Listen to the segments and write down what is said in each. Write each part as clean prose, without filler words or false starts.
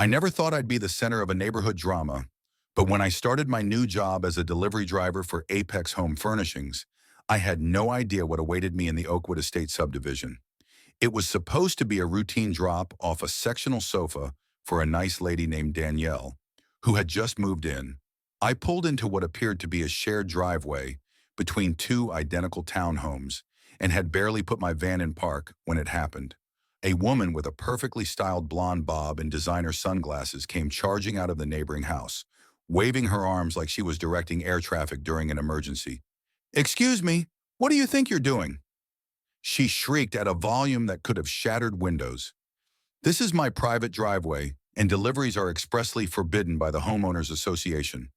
I never thought I'd be the center of a neighborhood drama, but when I started my new job as a delivery driver for Apex Home Furnishings, I had no idea what awaited me in the Oakwood Estate subdivision. It was supposed to be a routine drop off a sectional sofa for a nice lady named Danielle, who had just moved in. I pulled into what appeared to be a shared driveway between two identical townhomes and had barely put my van in park when it happened. A woman with a perfectly styled blonde bob and designer sunglasses came charging out of the neighboring house, waving her arms like she was directing air traffic during an emergency. "Excuse me, what do you think you're doing?" She shrieked at a volume that could have shattered windows. "This is my private driveway, and deliveries are expressly forbidden by the Homeowners Association.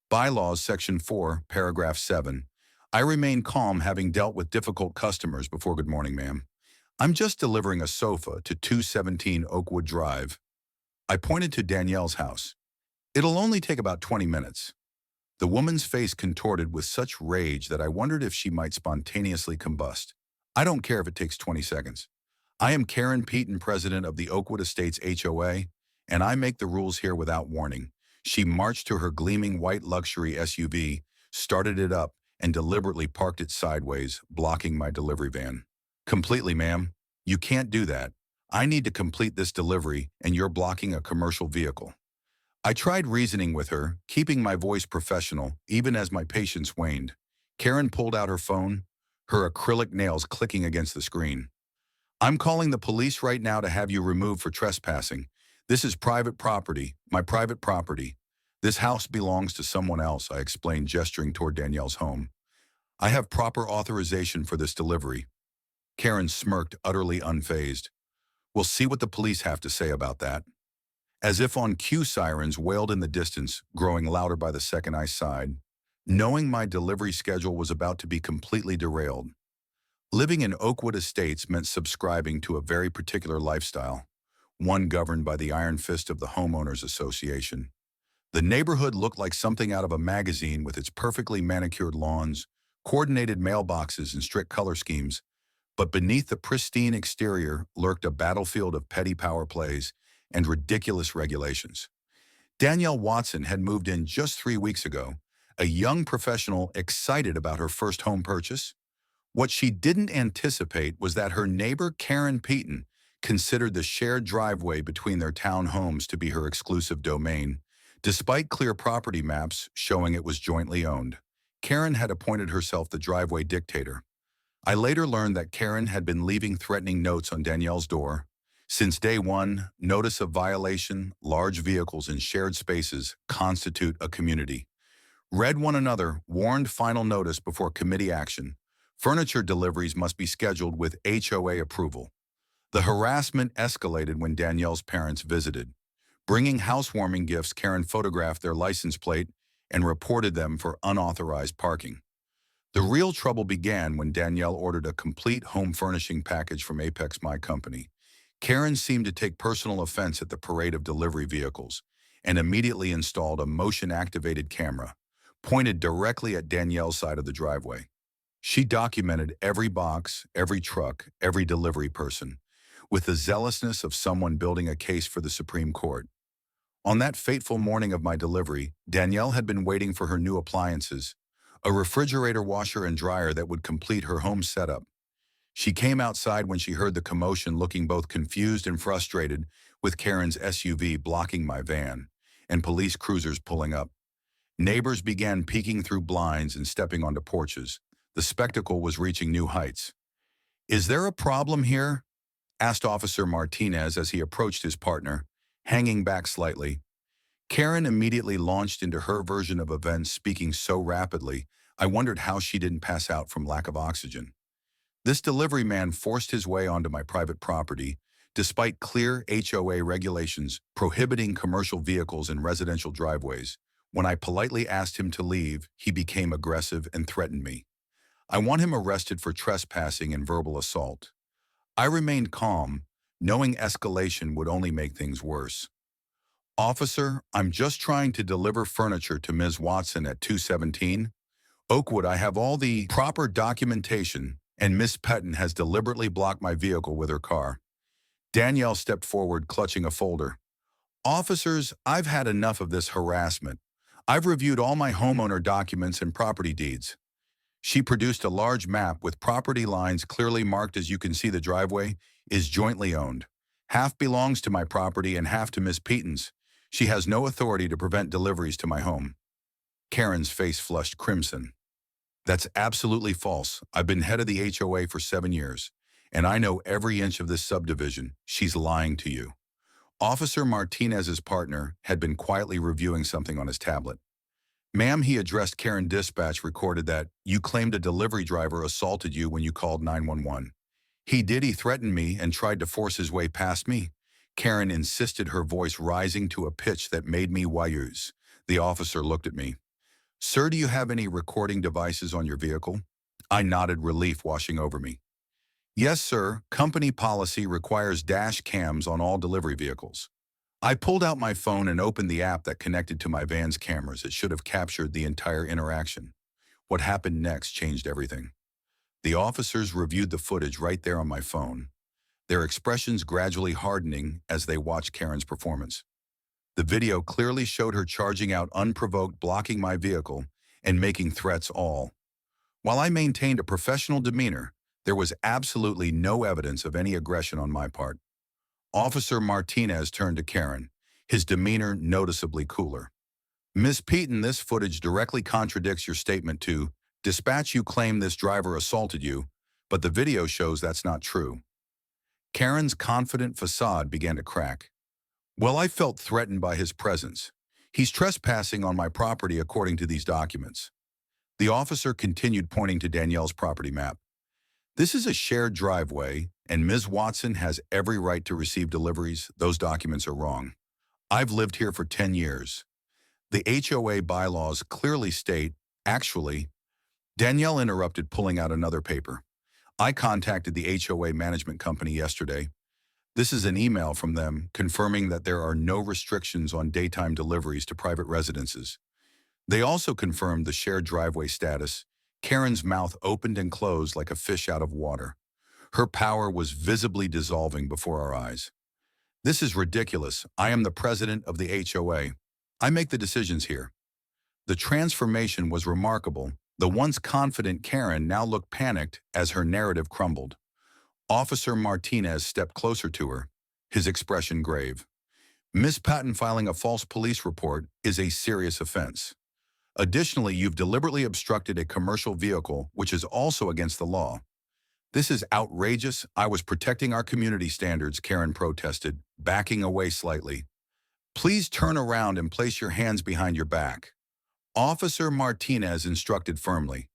Bylaws Section 4, Paragraph 7. I remain calm, having dealt with difficult customers before. Good morning, ma'am. I'm just delivering a sofa to 217 Oakwood Drive." I pointed to Danielle's house. "It'll only take about 20 minutes. The woman's face contorted with such rage that I wondered if she might spontaneously combust. "I don't care if it takes 20 seconds. I am Karen Peaton, president of the Oakwood Estates HOA, and I make the rules here without warning." She marched to her gleaming white luxury SUV, started it up, and deliberately parked it sideways, blocking my delivery van. "Completely, ma'am. You can't do that. I need to complete this delivery, and you're blocking a commercial vehicle." I tried reasoning with her, keeping my voice professional, even as my patience waned. Karen pulled out her phone, her acrylic nails clicking against the screen. "I'm calling the police right now to have you removed for trespassing. This is private property, my private property. This house belongs to someone else," I explained, gesturing toward Danielle's home. "I have proper authorization for this delivery." Karen smirked, utterly unfazed. "We'll see what the police have to say about that." As if on cue, sirens wailed in the distance, growing louder by the second I sighed, knowing my delivery schedule was about to be completely derailed. Living in Oakwood Estates meant subscribing to a very particular lifestyle, one governed by the iron fist of the Homeowners Association. The neighborhood looked like something out of a magazine, with its perfectly manicured lawns, coordinated mailboxes, and strict color schemes. But beneath the pristine exterior lurked a battlefield of petty power plays and ridiculous regulations. Danielle Watson had moved in just 3 weeks ago, a young professional excited about her first home purchase. What she didn't anticipate was that her neighbor, Karen Peaton, considered the shared driveway between their townhomes to be her exclusive domain, despite clear property maps showing it was jointly owned. Karen had appointed herself the driveway dictator. I later learned that Karen had been leaving threatening notes on Danielle's door. Since day one, notice of violation, large vehicles in shared spaces constitute a community. Read one another, warned final notice before committee action. Furniture deliveries must be scheduled with HOA approval. The harassment escalated when Danielle's parents visited. Bringing housewarming gifts, Karen photographed their license plate and reported them for unauthorized parking. The real trouble began when Danielle ordered a complete home furnishing package from Apex, my company. Karen seemed to take personal offense at the parade of delivery vehicles and immediately installed a motion-activated camera, pointed directly at Danielle's side of the driveway. She documented every box, every truck, every delivery person, with the zealousness of someone building a case for the Supreme Court. On that fateful morning of my delivery, Danielle had been waiting for her new appliances, a refrigerator, washer, and dryer that would complete her home setup. She came outside when she heard the commotion, looking both confused and frustrated, with Karen's SUV blocking my van and police cruisers pulling up. Neighbors began peeking through blinds and stepping onto porches. The spectacle was reaching new heights. "Is there a problem here?" asked Officer Martinez as he approached his partner, hanging back slightly. Karen immediately launched into her version of events, speaking so rapidly, I wondered how she didn't pass out from lack of oxygen. "This delivery man forced his way onto my private property, despite clear HOA regulations prohibiting commercial vehicles in residential driveways. When I politely asked him to leave, he became aggressive and threatened me. I want him arrested for trespassing and verbal assault." I remained calm, knowing escalation would only make things worse. "Officer, I'm just trying to deliver furniture to Ms. Watson at 217 Oakwood. I have all the proper documentation, and Miss Peaton has deliberately blocked my vehicle with her car." Danielle stepped forward, clutching a folder. Officers, I've had enough of this harassment. I've reviewed all my homeowner documents and property deeds. She produced a large map with property lines clearly marked. As you can see, the driveway is jointly owned. Half belongs to my property and half to Miss Peaton's. She has no authority to prevent deliveries to my home. Karen's face flushed crimson. That's absolutely false. I've been head of the HOA for 7 years, and I know every inch of this subdivision. She's lying to you. Officer Martinez's partner had been quietly reviewing something on his tablet. Ma'am, he addressed Karen. Dispatch recorded that you claimed a delivery driver assaulted you when you called 911. He did. He threatened me and tried to force his way past me. Karen insisted, her voice rising to a pitch that made me wayuse. The officer looked at me. Sir, do you have any recording devices on your vehicle? I nodded, relief washing over me. Yes, sir. Company policy requires dash cams on all delivery vehicles. I pulled out my phone and opened the app that connected to my van's cameras. It should have captured the entire interaction. What happened next changed everything. The officers reviewed the footage right there on my phone, their expressions gradually hardening as they watched Karen's performance. The video clearly showed her charging out unprovoked, blocking my vehicle, and making threats, all while I maintained a professional demeanor. There was absolutely no evidence of any aggression on my part. Officer Martinez turned to Karen, his demeanor noticeably cooler. Miss Peaton, this footage directly contradicts your statement to dispatch. You claim this driver assaulted you, but the video shows that's not true. Karen's confident facade began to crack. Well, I felt threatened by his presence. He's trespassing on my property according to these documents. The officer continued, pointing to Danielle's property map. This is a shared driveway, and Ms. Watson has every right to receive deliveries. Those documents are wrong. I've lived here for 10 years. The HOA bylaws clearly state, actually, Danielle interrupted, pulling out another paper. I contacted the HOA management company yesterday. This is an email from them confirming that there are no restrictions on daytime deliveries to private residences. They also confirmed the shared driveway status. Karen's mouth opened and closed like a fish out of water. Her power was visibly dissolving before our eyes. This is ridiculous. I am the president of the HOA. I make the decisions here. The transformation was remarkable. The once confident Karen now looked panicked as her narrative crumbled. Officer Martinez stepped closer to her, his expression grave. Miss Patton, filing a false police report is a serious offense. Additionally, you've deliberately obstructed a commercial vehicle, which is also against the law. This is outrageous. I was protecting our community standards, Karen protested, backing away slightly. Please turn around and place your hands behind your back. Officer Martinez instructed firmly.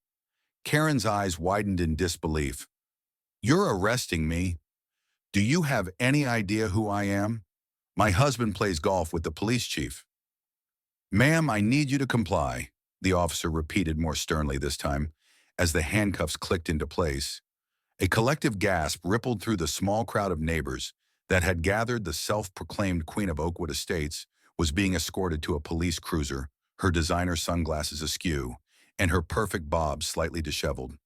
Karen's eyes widened in disbelief. You're arresting me? Do you have any idea who I am? My husband plays golf with the police chief. Ma'am, I need you to comply, the officer repeated more sternly this time, as the handcuffs clicked into place. A collective gasp rippled through the small crowd of neighbors that had gathered. The self-proclaimed Queen of Oakwood Estates was being escorted to a police cruiser, her designer sunglasses askew, and her perfect bob slightly disheveled.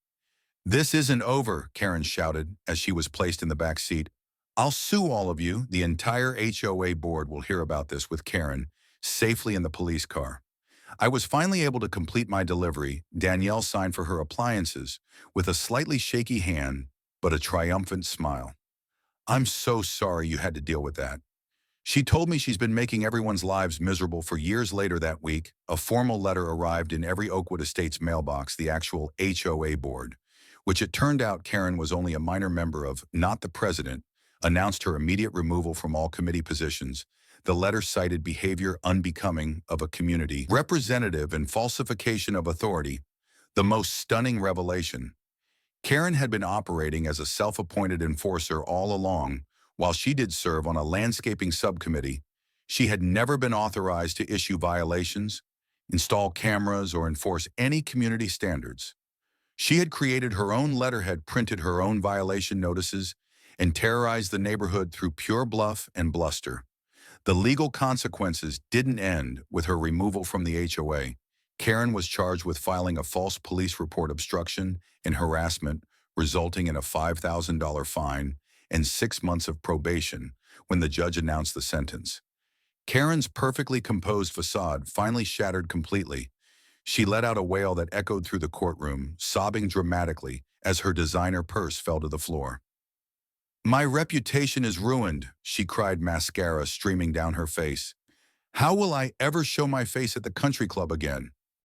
This isn't over, Karen shouted as she was placed in the back seat. I'll sue all of you. The entire HOA board will hear about this. With Karen safely in the police car, I was finally able to complete my delivery. Danielle signed for her appliances with a slightly shaky hand, but a triumphant smile. I'm so sorry you had to deal with that. She told me she's been making everyone's lives miserable for years. Later that week, a formal letter arrived in every Oakwood Estates mailbox, the actual HOA board, which it turned out Karen was only a minor member of, not the president, announced her immediate removal from all committee positions. The letter cited behavior unbecoming of a community representative and falsification of authority. The most stunning revelation: Karen had been operating as a self-appointed enforcer all along. While she did serve on a landscaping subcommittee, she had never been authorized to issue violations, install cameras, or enforce any community standards. She had created her own letterhead, printed her own violation notices, and terrorized the neighborhood through pure bluff and bluster. The legal consequences didn't end with her removal from the HOA. Karen was charged with filing a false police report, obstruction, and harassment, resulting in a $5,000 fine and 6 months of probation when the judge announced the sentence. Karen's perfectly composed facade finally shattered completely. She let out a wail that echoed through the courtroom, sobbing dramatically as her designer purse fell to the floor. "My reputation is ruined," she cried, mascara streaming down her face. "How will I ever show my face at the country club again?"